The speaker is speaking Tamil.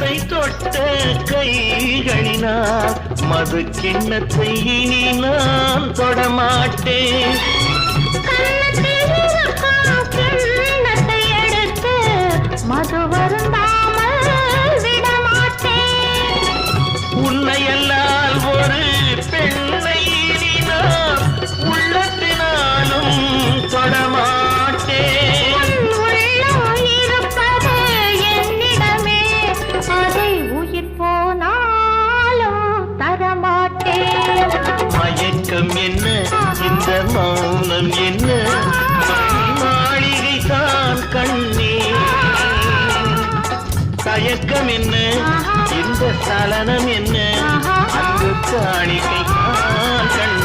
கன்னத்தை தொட்ட கைகளினால் மது கிண்ணத்தை இனி நான் தொடமாட்டேன். கிண்ணத்தை எடுத்து மது வருந்தாமல் விடமாட்டேன். உன்னையல்லால் ஒரு பெண்ணை இனி நான் உள்ளத்தினாலும் தொடமாட்டேன். மயக்கம் என்ன இந்த மௌனம் என்ன மாளிகை தான் கண்ணே. தயக்கம் என்ன இந்த சலனம் என்ன அந்த காணிக்கை தான் கண்ணே.